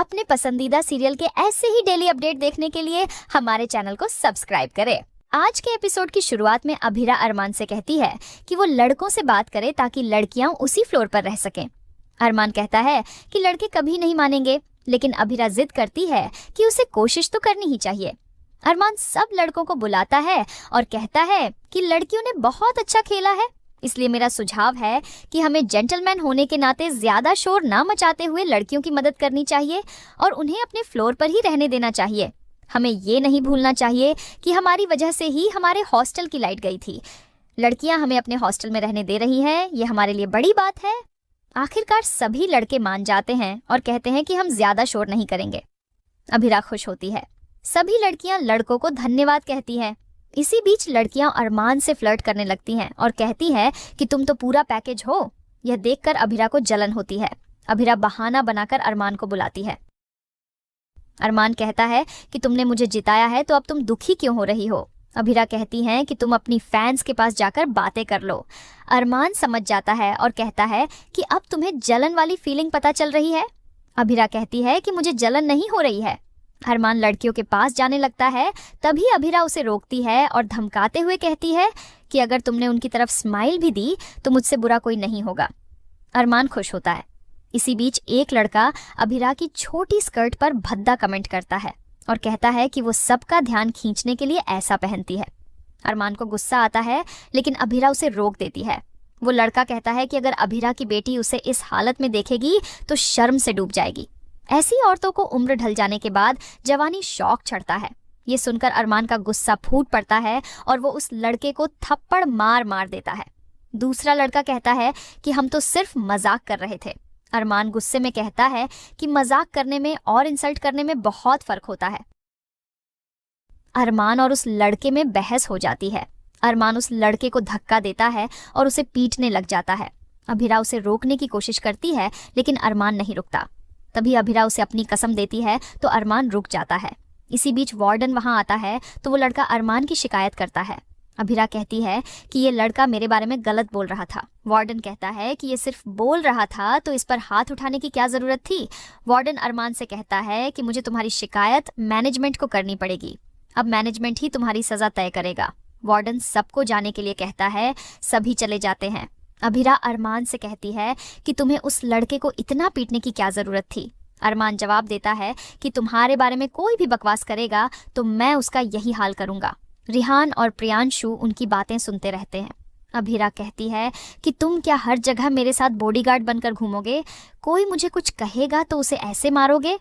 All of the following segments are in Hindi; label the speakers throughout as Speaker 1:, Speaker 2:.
Speaker 1: अपने पसंदीदा सीरियल के ऐसे ही डेली अपडेट देखने के लिए हमारे चैनल को सब्सक्राइब करें। आज के एपिसोड की शुरुआत में अभिरा अरमान से कहती है कि वो लड़कों से बात करे ताकि लड़कियां उसी फ्लोर पर रह सकें। अरमान कहता है कि लड़के कभी नहीं मानेंगे, लेकिन अभिरा जिद करती है कि उसे कोशिश तो करनी ही चाहिए। अरमान सब लड़कों को बुलाता है और कहता है कि लड़कियों ने बहुत अच्छा खेला है, इसलिए मेरा सुझाव है कि हमें जेंटलमैन होने के नाते ज्यादा शोर ना मचाते हुए लड़कियों की मदद करनी चाहिए और उन्हें अपने फ्लोर पर ही रहने देना चाहिए। हमें ये नहीं भूलना चाहिए कि हमारी वजह से ही हमारे हॉस्टल की लाइट गई थी। लड़कियां हमें अपने हॉस्टल में रहने दे रही हैं, ये हमारे लिए बड़ी बात है। आखिरकार सभी लड़के मान जाते हैं और कहते हैं कि हम ज्यादा शोर नहीं करेंगे। अभिरा खुश होती है। सभी लड़कियां लड़कों को धन्यवाद कहती हैं। इसी बीच लड़कियां अरमान से फ्लर्ट करने लगती हैं और कहती हैं कि तुम तो पूरा पैकेज हो। यह देखकर अभिरा को जलन होती है। अभिरा बहाना बनाकर अरमान को बुलाती है। अरमान कहता है कि तुमने मुझे जिताया है तो अब तुम दुखी क्यों हो रही हो। अभिरा कहती हैं कि तुम अपनी फैंस के पास जाकर बातें कर लो। अरमान समझ जाता है और कहता है कि अब तुम्हें जलन वाली फीलिंग पता चल रही है। अभिरा कहती है कि मुझे जलन नहीं हो रही है। अरमान लड़कियों के पास जाने लगता है, तभी अभिरा उसे रोकती है और धमकाते हुए कहती है कि अगर तुमने उनकी तरफ स्माइल भी दी तो मुझसे बुरा कोई नहीं होगा। अरमान खुश होता है। इसी बीच एक लड़का अभिरा की छोटी स्कर्ट पर भद्दा कमेंट करता है और कहता है कि वो सबका ध्यान खींचने के लिए ऐसा पहनती है। अरमान को गुस्सा आता है, लेकिन अभिरा उसे रोक देती है। वो लड़का कहता है कि अगर अभिरा की बेटी उसे इस हालत में देखेगी तो शर्म से डूब जाएगी। ऐसी औरतों को उम्र ढल जाने के बाद जवानी शौक चढ़ता है। ये सुनकर अरमान का गुस्सा फूट पड़ता है और वो उस लड़के को थप्पड़ मार मार देता है। दूसरा लड़का कहता है कि हम तो सिर्फ मजाक कर रहे थे। अरमान गुस्से में कहता है कि मजाक करने में और इंसल्ट करने में बहुत फर्क होता है। अरमान और उस लड़के में बहस हो जाती है। अरमान उस लड़के को धक्का देता है और उसे पीटने लग जाता है। अभिरा उसे रोकने की कोशिश करती है, लेकिन अरमान नहीं रुकता। तभी अभिरा उसे अपनी कसम देती है तो अरमान रुक जाता है। इसी बीच वार्डन वहां आता है तो वो लड़का अरमान की शिकायत करता है। अभिरा कहती है कि ये लड़का मेरे बारे में गलत बोल रहा था। वार्डन कहता है कि ये सिर्फ बोल रहा था तो इस पर हाथ उठाने की क्या जरूरत थी। वार्डन अरमान से कहता है कि मुझे तुम्हारी शिकायत मैनेजमेंट को करनी पड़ेगी। अब मैनेजमेंट ही तुम्हारी सजा तय करेगा। वार्डन सबको जाने के लिए कहता है। सभी चले जाते हैं। अभिरा अरमान से कहती है कि तुम्हें उस लड़के को इतना पीटने की क्या जरूरत थी। अरमान जवाब देता है कि तुम्हारे बारे में कोई भी बकवास करेगा तो मैं उसका यही हाल करूंगा। रिहान और प्रियांशु उनकी बातें सुनते रहते हैं। अभिरा कहती है कि तुम क्या हर जगह मेरे साथ बॉडीगार्ड बनकर घूमोगे? कोई मुझे कुछ कहेगा तो उसे ऐसे मारोगे?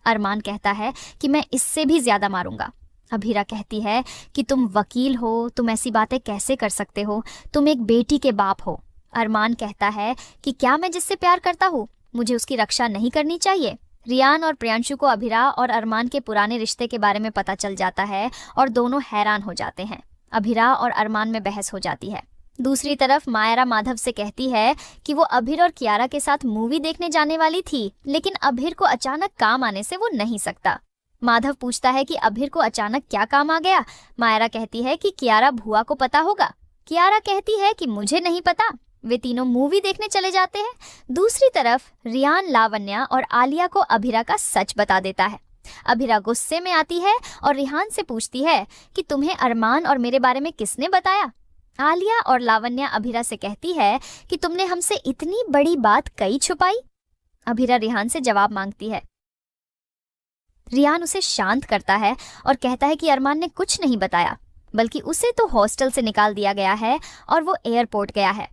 Speaker 1: अरमान कहता है कि मैं इससे भी ज्यादा मारूंगा। अभिरा कहती है कि तुम वकील हो, तुम ऐसी बातें कैसे कर सकते हो? तुम एक बेटी के बाप हो। अरमान कहता है कि क्या मैं जिससे प्यार करता हूँ मुझे उसकी रक्षा नहीं करनी चाहिए? रियान और प्रियांशु को अभिरा और अरमान के पुराने रिश्ते के बारे में पता चल जाता है और दोनों हैरान हो जाते हैं। अभिरा और अरमान में बहस हो जाती है। दूसरी तरफ मायरा माधव से कहती है कि वो अभिर और कियारा के साथ मूवी देखने जाने वाली थी, लेकिन अभिर को अचानक काम आने से वो नहीं सकता। माधव पूछता है कि अभिर को अचानक क्या काम आ गया। मायरा कहती है कि कियारा भुआ को पता होगा। कियारा कहती है कि मुझे नहीं पता। वे तीनों मूवी देखने चले जाते हैं। दूसरी तरफ रियान, लावण्या और आलिया को अभिरा का सच बता देता है। अभिरा गुस्से में आती है और रिहान से पूछती है कि तुम्हें अरमान और मेरे बारे में किसने बताया? आलिया और लावण्या अभिरा से कहती है कि तुमने हमसे इतनी बड़ी बात कई छुपाई। अभिरा रिहान से जवाब मांगती है। रियान उसे शांत करता है और कहता है कि अरमान ने कुछ नहीं बताया, बल्कि उसे तो हॉस्टल से निकाल दिया गया है और वो एयरपोर्ट गया है।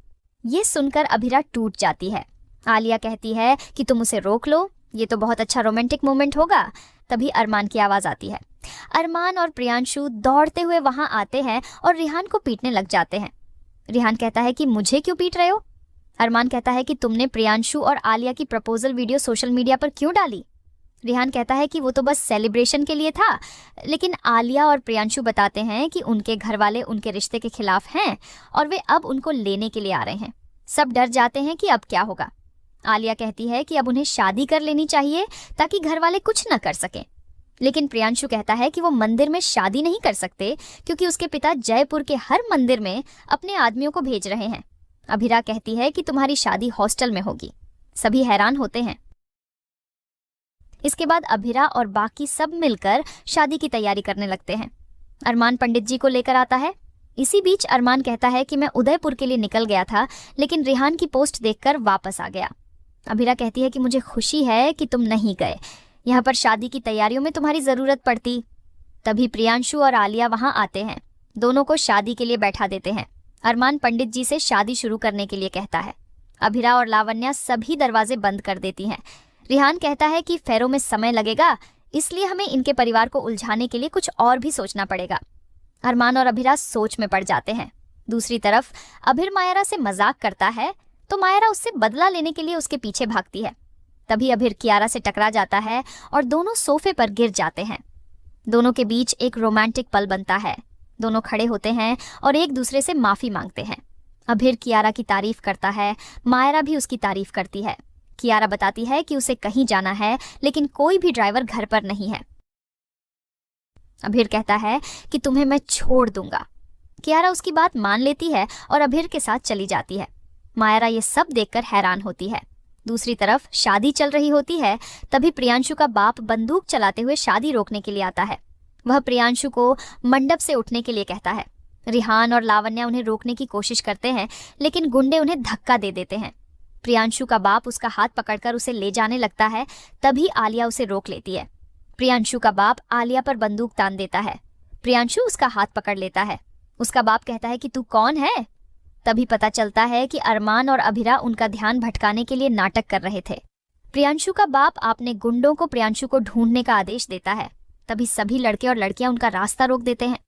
Speaker 1: ये सुनकर अभिरा टूट जाती है। आलिया कहती है कि तुम उसे रोक लो, ये तो बहुत अच्छा रोमांटिक मोमेंट होगा। तभी अरमान की आवाज आती है। अरमान और प्रियांशु दौड़ते हुए वहां आते हैं और रिहान को पीटने लग जाते हैं। रिहान कहता है कि मुझे क्यों पीट रहे हो? अरमान कहता है कि तुमने प्रियांशु और आलिया की प्रपोजल वीडियो सोशल मीडिया पर क्यों डाली? रिहान कहता है कि वो तो बस सेलिब्रेशन के लिए था, लेकिन आलिया और प्रियांशु बताते हैं कि उनके घर वाले उनके रिश्ते के खिलाफ हैं और वे अब उनको लेने के लिए आ रहे हैं। सब डर जाते हैं कि अब क्या होगा। आलिया कहती है कि अब उन्हें शादी कर लेनी चाहिए ताकि घर वाले कुछ न कर सकें, लेकिन प्रियांशु कहता है कि वो मंदिर में शादी नहीं कर सकते क्योंकि उसके पिता जयपुर के हर मंदिर में अपने आदमियों को भेज रहे हैं। अभिरा कहती है कि तुम्हारी शादी हॉस्टल में होगी। सभी हैरान होते हैं। इसके बाद अभिरा और बाकी सब मिलकर शादी की तैयारी करने लगते हैं। अरमान पंडित जी को लेकर आता है। इसी बीच अरमान कहता है कि मैं उदयपुर के लिए निकल गया था, लेकिन रिहान की पोस्ट देखकर वापस आ गया। अभिरा कहती है कि मुझे खुशी है कि तुम नहीं गए, यहाँ पर शादी की तैयारियों में तुम्हारी जरूरत पड़ती। तभी प्रियांशु और आलिया वहां आते हैं। दोनों को शादी के लिए बैठा देते हैं। अरमान पंडित जी से शादी शुरू करने के लिए कहता है। अभिरा और लावण्या सभी दरवाजे बंद कर देती हैं। रिहान कहता है कि फेरों में समय लगेगा, इसलिए हमें इनके परिवार को उलझाने के लिए कुछ और भी सोचना पड़ेगा। अरमान और अभिरा सोच में पड़ जाते हैं। दूसरी तरफ अभिर मायरा से मजाक करता है तो मायरा उससे बदला लेने के लिए उसके पीछे भागती है। तभी अभिर कियारा से टकरा जाता है और दोनों सोफे पर गिर जाते हैं। दोनों के बीच एक रोमांटिक पल बनता है। दोनों खड़े होते हैं और एक दूसरे से माफी मांगते हैं। अभिर कियारा की तारीफ करता है, मायरा भी उसकी तारीफ करती है। कियारा बताती है कि उसे कहीं जाना है, लेकिन कोई भी ड्राइवर घर पर नहीं है। अभिर कहता है कि तुम्हें मैं छोड़ दूंगा। कियारा उसकी बात मान लेती है और अभिर के साथ चली जाती है। मायरा ये सब देखकर हैरान होती है। दूसरी तरफ शादी चल रही होती है। तभी प्रियांशु का बाप बंदूक चलाते हुए शादी रोकने के लिए आता है। वह प्रियांशु को मंडप से उठने के लिए कहता है। रिहान और लावण्या उन्हें रोकने की कोशिश करते हैं, लेकिन गुंडे उन्हें धक्का दे देते हैं। प्रियांशु का बाप उसका हाथ पकड़कर उसे ले जाने लगता है। तभी आलिया उसे रोक लेती है। प्रियांशु का बाप आलिया पर बंदूक तान देता है। प्रियांशु उसका हाथ पकड़ लेता है। उसका बाप कहता है कि तू कौन है? तभी पता चलता है कि अरमान और अभिरा उनका ध्यान भटकाने के लिए नाटक कर रहे थे। प्रियांशु का बाप अपने गुंडों को प्रियांशु को ढूंढने का आदेश देता है। तभी सभी लड़के और लड़कियां उनका रास्ता रोक देते हैं।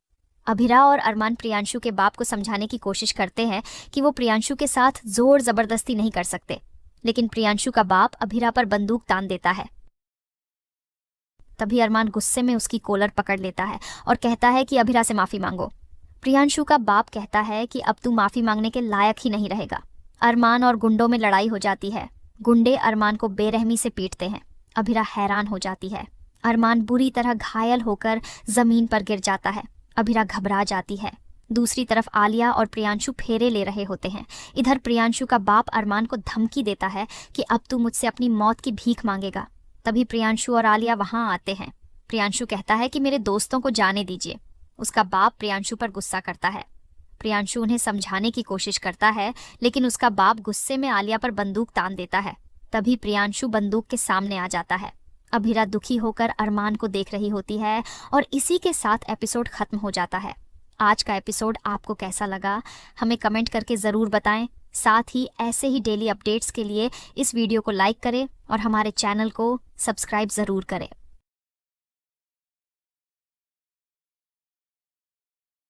Speaker 1: अभिरा और अरमान प्रियांशु के बाप को समझाने की कोशिश करते हैं कि वो प्रियांशु के साथ जोर जबरदस्ती नहीं कर सकते, लेकिन प्रियांशु का बाप अभिरा पर बंदूक तान देता है। तभी अरमान गुस्से में उसकी कॉलर पकड़ लेता है और कहता है कि अभिरा से माफी मांगो। प्रियांशु का बाप कहता है कि अब तू माफी मांगने के लायक ही नहीं रहेगा। अरमान और गुंडों में लड़ाई हो जाती है। गुंडे अरमान को बेरहमी से पीटते हैं। अभिरा हैरान हो जाती है। अरमान बुरी तरह घायल होकर जमीन पर गिर जाता है। अभिरा घबरा जाती है। दूसरी तरफ आलिया और प्रियांशु फेरे ले रहे होते हैं। इधर प्रियांशु का बाप अरमान को धमकी देता है कि अब तू मुझसे अपनी मौत की भीख मांगेगा। तभी प्रियांशु और आलिया वहां आते हैं। प्रियांशु कहता है कि मेरे दोस्तों को जाने दीजिए। उसका बाप प्रियांशु पर गुस्सा करता है। प्रियांशु उन्हें समझाने की कोशिश करता है, लेकिन उसका बाप गुस्से में आलिया पर बंदूक तान देता है। तभी प्रियांशु बंदूक के सामने आ जाता है। अभिरा दुखी होकर अरमान को देख रही होती है और इसी के साथ एपिसोड खत्म हो जाता है। आज का एपिसोड आपको कैसा लगा हमें कमेंट करके ज़रूर बताएं। साथ ही ऐसे ही डेली अपडेट्स के लिए इस वीडियो को लाइक करें और हमारे चैनल को सब्सक्राइब ज़रूर करें।